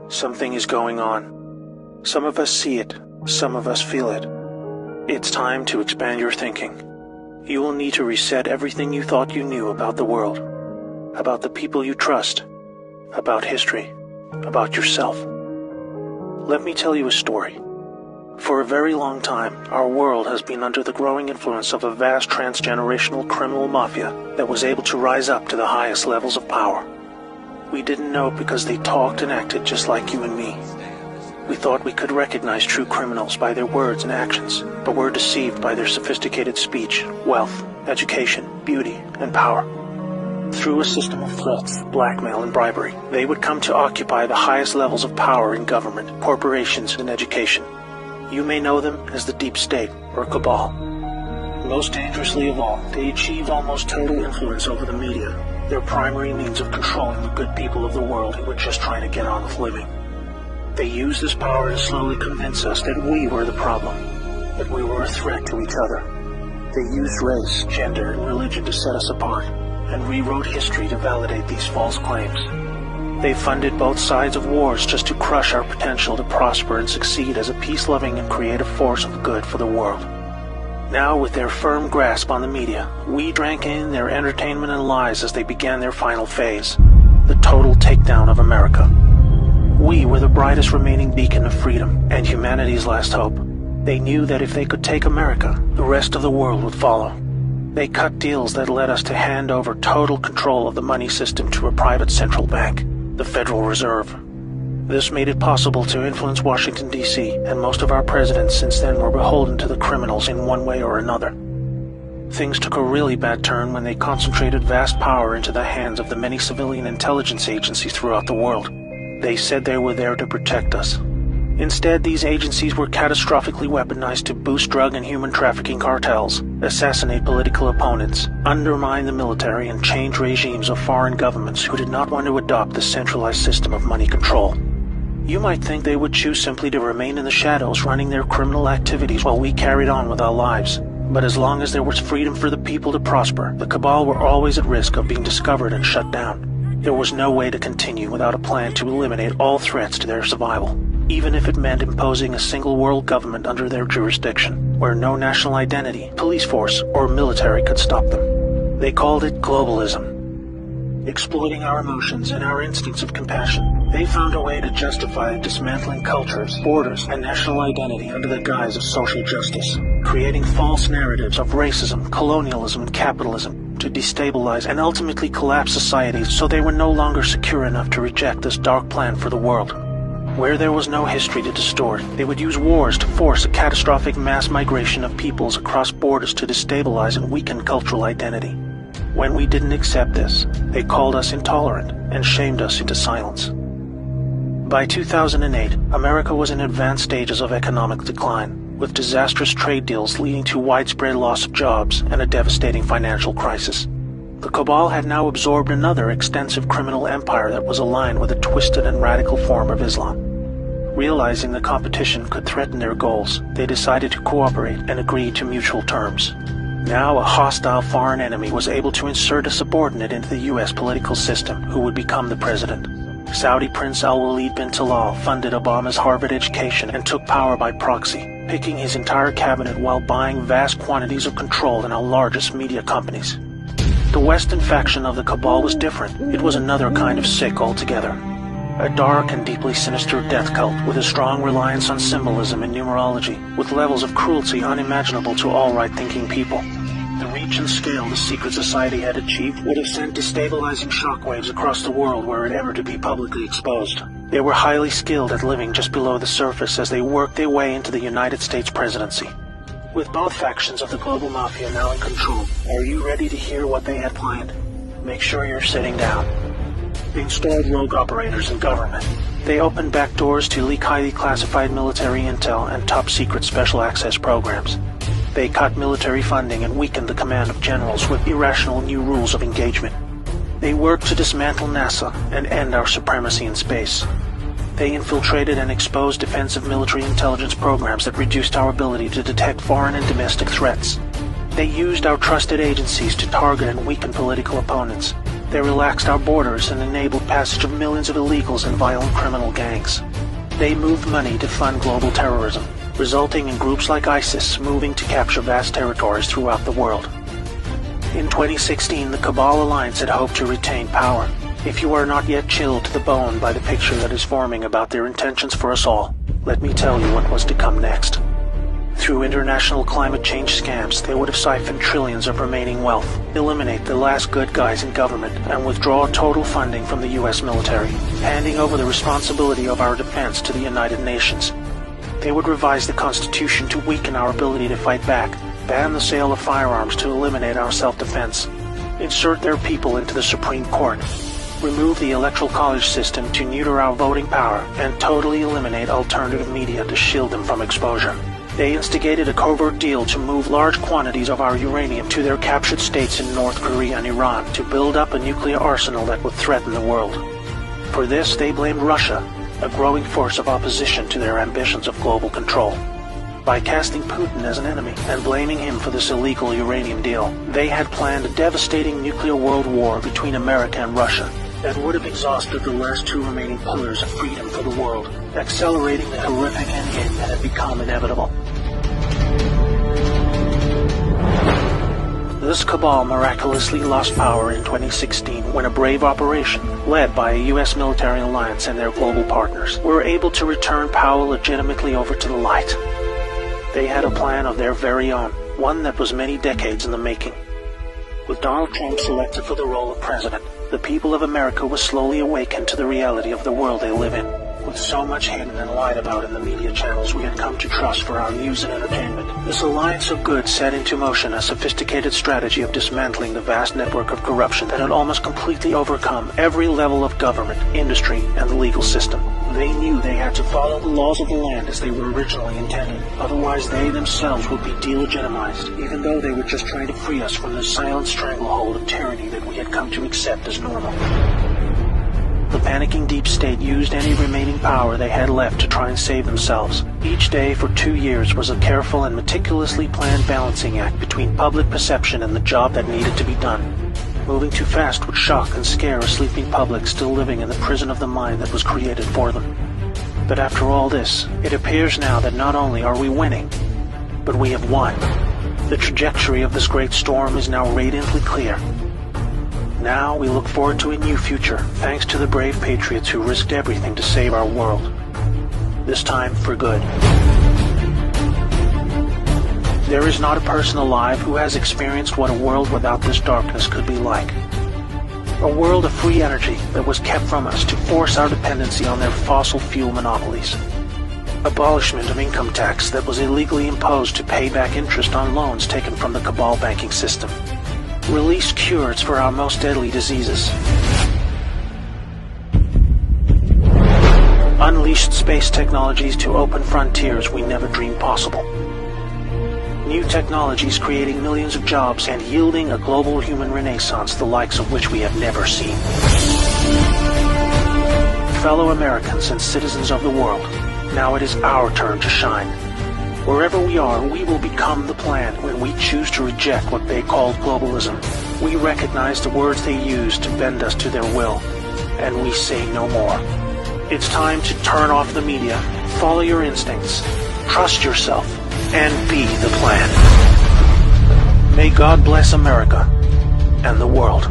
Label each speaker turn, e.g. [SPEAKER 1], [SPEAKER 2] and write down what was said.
[SPEAKER 1] Something is going on. Some of us see it, some of us feel it. It's time to expand your thinking. You will need to reset everything you thought you knew about the world, about the people you trust, about history, about yourself. Let me tell you a story. For a very long time, our world has been under the growing influence of a vast transgenerational criminal mafia that was able to rise up to the highest levels of power. We didn't know it because they talked and acted just like you and me. We thought we could recognize true criminals by their words and actions, but were deceived by their sophisticated speech, wealth, education, beauty, and power. Through a system of threats, blackmail, and bribery, they would come to occupy the highest levels of power in government, corporations, and education. You may know them as the deep state or cabal. Most dangerously of all, they achieved almost total influence over the media, their primary means of controlling the good people of the world who were just trying to get on with living. They used this power to slowly convince us that we were the problem, that we were a threat to each other. They used race, gender, and religion to set us apart, and rewrote history to validate these false claims. They funded both sides of wars just to crush our potential to prosper and succeed as a peace-loving and creative force of good for the world. Now, with their firm grasp on the media, we drank in their entertainment and lies as they began their final phase, the total takedown of America. We were the brightest remaining beacon of freedom and humanity's last hope. They knew that if they could take America, the rest of the world would follow. They cut deals that led us to hand over total control of the money system to a private central bank, the Federal Reserve. This made it possible to influence Washington, D.C., and most of our presidents since then were beholden to the criminals in one way or another. Things took a really bad turn when they concentrated vast power into the hands of the many civilian intelligence agencies throughout the world. They said they were there to protect us. Instead, these agencies were catastrophically weaponized to boost drug and human trafficking cartels, assassinate political opponents, undermine the military, and change regimes of foreign governments who did not want to adopt the centralized system of money control. You might think they would choose simply to remain in the shadows running their criminal activities while we carried on with our lives. But as long as there was freedom for the people to prosper, the cabal were always at risk of being discovered and shut down. There was no way to continue without a plan to eliminate all threats to their survival, even if it meant imposing a single world government under their jurisdiction, where no national identity, police force, or military could stop them. They called it globalism. Exploiting our emotions and our instincts of compassion, they found a way to justify dismantling cultures, borders, and national identity under the guise of social justice, creating false narratives of racism, colonialism, and capitalism to destabilize and ultimately collapse societies so they were no longer secure enough to reject this dark plan for the world. Where there was no history to distort, they would use wars to force a catastrophic mass migration of peoples across borders to destabilize and weaken cultural identity. When we didn't accept this, they called us intolerant and shamed us into silence. By 2008, America was in advanced stages of economic decline, with disastrous trade deals leading to widespread loss of jobs and a devastating financial crisis. The cabal had now absorbed another extensive criminal empire that was aligned with a twisted and radical form of Islam. Realizing the competition could threaten their goals, they decided to cooperate and agree to mutual terms. Now a hostile foreign enemy was able to insert a subordinate into the U.S. political system who would become the president. Saudi Prince Al-Walid bin Talal funded Obama's Harvard education and took power by proxy, picking his entire cabinet while buying vast quantities of control in our largest media companies. The Western faction of the cabal was different. It was another kind of sick altogether. A dark and deeply sinister death cult with a strong reliance on symbolism and numerology, with levels of cruelty unimaginable to all right-thinking people. The reach and scale the secret society had achieved would have sent destabilizing shockwaves across the world were it ever to be publicly exposed. They were highly skilled at living just below the surface as they worked their way into the United States presidency. With both factions of the global mafia now in control, are you ready to hear what they had planned? Make sure you're sitting down. They installed rogue operators in government. They opened back doors to leak highly classified military intel and top-secret special access programs. They cut military funding and weakened the command of generals with irrational new rules of engagement. They worked to dismantle NASA and end our supremacy in space. They infiltrated and exposed defensive military intelligence programs that reduced our ability to detect foreign and domestic threats. They used our trusted agencies to target and weaken political opponents. They relaxed our borders and enabled passage of millions of illegals and violent criminal gangs. They moved money to fund global terrorism, resulting in groups like ISIS moving to capture vast territories throughout the world. In 2016, the Cabal Alliance had hoped to retain power. If you are not yet chilled to the bone by the picture that is forming about their intentions for us all, let me tell you what was to come next. Through international climate change scams, they would have siphoned trillions of remaining wealth, eliminate the last good guys in government, and withdraw total funding from the US military, handing over the responsibility of our defense to the United Nations. They would revise the Constitution to weaken our ability to fight back, ban the sale of firearms to eliminate our self-defense, insert their people into the Supreme Court, remove the Electoral College system to neuter our voting power, and totally eliminate alternative media to shield them from exposure. They instigated a covert deal to move large quantities of our uranium to their captured states in North Korea and Iran to build up a nuclear arsenal that would threaten the world. For this, they blamed Russia, a growing force of opposition to their ambitions of global control. By casting Putin as an enemy and blaming him for this illegal uranium deal, they had planned a devastating nuclear world war between America and Russia that would have exhausted the last two remaining pillars of freedom for the world, accelerating the horrific endgame that had become inevitable. This cabal miraculously lost power in 2016 when a brave operation, led by a US military alliance and their global partners, were able to return power legitimately over to the light. They had a plan of their very own, one that was many decades in the making. With Donald Trump selected for the role of president, the people of America were slowly awakened to the reality of the world they live in. With so much hidden and lied about in the media channels we had come to trust for our news and entertainment, this alliance of good set into motion a sophisticated strategy of dismantling the vast network of corruption that had almost completely overcome every level of government, industry, and the legal system. They knew they had to follow the laws of the land as they were originally intended, otherwise they themselves would be delegitimized, even though they were just trying to free us from the silent stranglehold of tyranny that we had come to accept as normal. The panicking deep state used any remaining power they had left to try and save themselves. Each day for 2 years was a careful and meticulously planned balancing act between public perception and the job that needed to be done. Moving too fast would shock and scare a sleeping public still living in the prison of the mind that was created for them. But after all this, it appears now that not only are we winning, but we have won. The trajectory of this great storm is now radiantly clear. Now we look forward to a new future, thanks to the brave patriots who risked everything to save our world. This time for good. There is not a person alive who has experienced what a world without this darkness could be like. A world of free energy that was kept from us to force our dependency on their fossil fuel monopolies. Abolishment of income tax that was illegally imposed to pay back interest on loans taken from the cabal banking system. Released cures for our most deadly diseases. Unleashed space technologies to open frontiers we never dreamed possible. New technologies creating millions of jobs and yielding a global human renaissance the likes of which we have never seen. Fellow Americans and citizens of the world, now it is our turn to shine. Wherever we are, we will become the plan when we choose to reject what they called globalism. We recognize the words they use to bend us to their will, and we say no more. It's time to turn off the media, follow your instincts, trust yourself, and be the plan. May God bless America and the world.